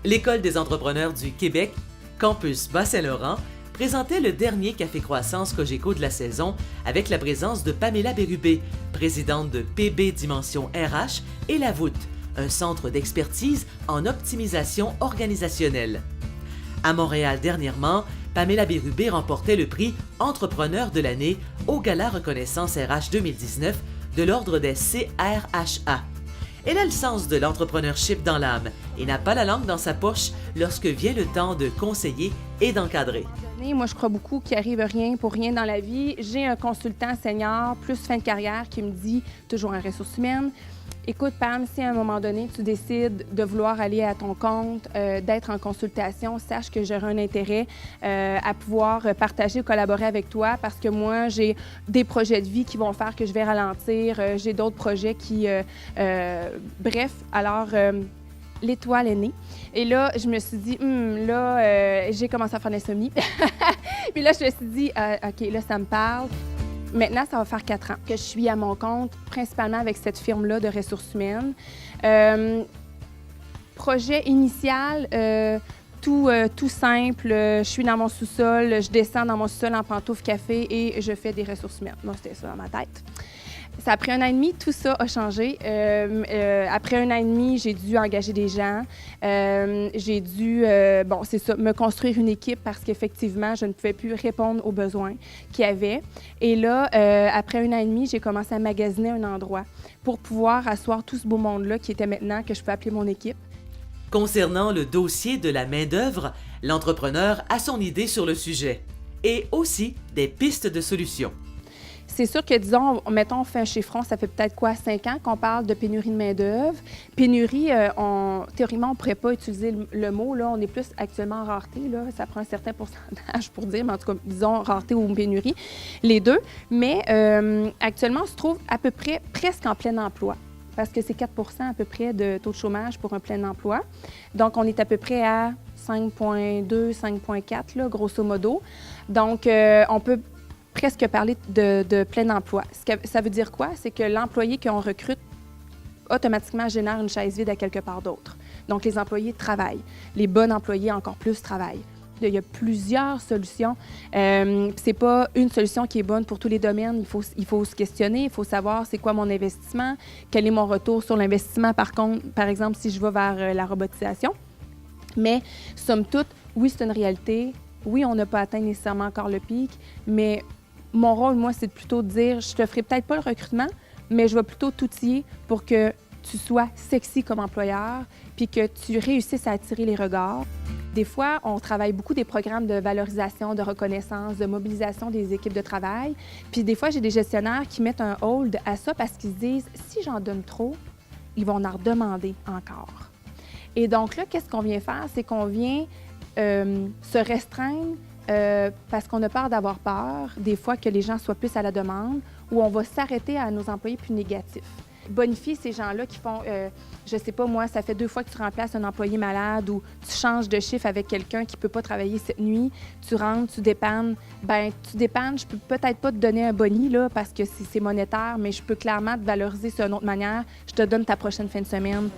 L'École des entrepreneurs du Québec, Campus Bas-Saint-Laurent, présentait le dernier Café Croissance Cogeco de la saison avec la présence de Pamela Bérubé, présidente de PB Dimension RH et La Voûte, un centre d'expertise en optimisation organisationnelle. À Montréal dernièrement, Pamela Bérubé remportait le prix Entrepreneur de l'année au Gala Reconnaissance RH 2019 de l'Ordre des CRHA. Elle a le sens de l'entrepreneurship dans l'âme et n'a pas la langue dans sa poche lorsque vient le temps de conseiller et d'encadrer. Moi, je crois beaucoup qu'il n'arrive rien pour rien dans la vie. J'ai un consultant senior, plus fin de carrière, qui me dit, toujours en ressources humaines, écoute, Pam, si à un moment donné, tu décides de vouloir aller à ton compte, d'être en consultation, sache que j'aurai un intérêt à pouvoir partager ou collaborer avec toi parce que moi, j'ai des projets de vie qui vont faire que je vais ralentir. J'ai d'autres projets qui... Bref, alors... L'étoile est née. Et là, je me suis dit, j'ai commencé à faire l'insomnie. Puis là, je me suis dit, OK, là, ça me parle. Maintenant, ça va faire 4 ans que je suis à mon compte, principalement avec cette firme-là de ressources humaines. Projet initial, tout simple. Je suis dans mon sous-sol, je descends dans mon sous-sol en pantoufle café et je fais des ressources humaines. Moi, c'était ça dans ma tête. Ça a pris 1 an et demi, tout ça a changé. Après 1 an et demi, j'ai dû engager des gens. J'ai dû, c'est ça, me construire une équipe parce qu'effectivement, je ne pouvais plus répondre aux besoins qu'il y avait. Et là, après 1 an et demi, j'ai commencé à magasiner un endroit pour pouvoir asseoir tout ce beau monde-là qui était maintenant, que je peux appeler mon équipe. Concernant le dossier de la main-d'œuvre, l'entrepreneur a son idée sur le sujet et aussi des pistes de solutions. C'est sûr que, disons, mettons, on fait un chiffron, ça fait peut-être 5 ans qu'on parle de pénurie de main-d'œuvre. Pénurie, théoriquement, on ne pourrait pas utiliser le mot. Là, on est plus actuellement en rareté. Là. Ça prend un certain pourcentage pour dire, mais en tout cas, disons rareté ou pénurie, les deux. Mais actuellement, on se trouve à peu près presque en plein emploi parce que c'est 4 à peu près de taux de chômage pour un plein emploi. Donc, on est à peu près à 5,2, 5,4, là, grosso modo. Donc, on peut presque parler de plein emploi. Ça veut dire quoi? C'est que l'employé qu'on recrute automatiquement génère une chaise vide à quelque part d'autre. Donc, les employés travaillent. Les bons employés, encore plus, travaillent. Il y a plusieurs solutions. C'est pas une solution qui est bonne pour tous les domaines. Il faut se questionner, il faut savoir c'est quoi mon investissement, quel est mon retour sur l'investissement, par exemple, si je vais vers la robotisation. Mais, somme toute, oui, c'est une réalité. Oui, on n'a pas atteint nécessairement encore le pic, mais mon rôle, moi, c'est plutôt de dire, je te ferai peut-être pas le recrutement, mais je vais plutôt t'outiller pour que tu sois sexy comme employeur, puis que tu réussisses à attirer les regards. Des fois, on travaille beaucoup des programmes de valorisation, de reconnaissance, de mobilisation des équipes de travail. Puis des fois, j'ai des gestionnaires qui mettent un hold à ça parce qu'ils se disent, si j'en donne trop, ils vont en redemander encore. Et donc là, qu'est-ce qu'on vient faire? C'est qu'on vient se restreindre parce qu'on a peur d'avoir peur, des fois que les gens soient plus à la demande, ou on va s'arrêter à nos employés plus négatifs. Bonifier ces gens-là qui font, je sais pas moi, ça fait 2 fois que tu remplaces un employé malade ou tu changes de chiffre avec quelqu'un qui peut pas travailler cette nuit, tu rentres, tu dépannes. Tu dépannes, je peux peut-être pas te donner un boni là, parce que c'est monétaire, mais je peux clairement te valoriser d'une autre manière. Je te donne ta prochaine fin de semaine.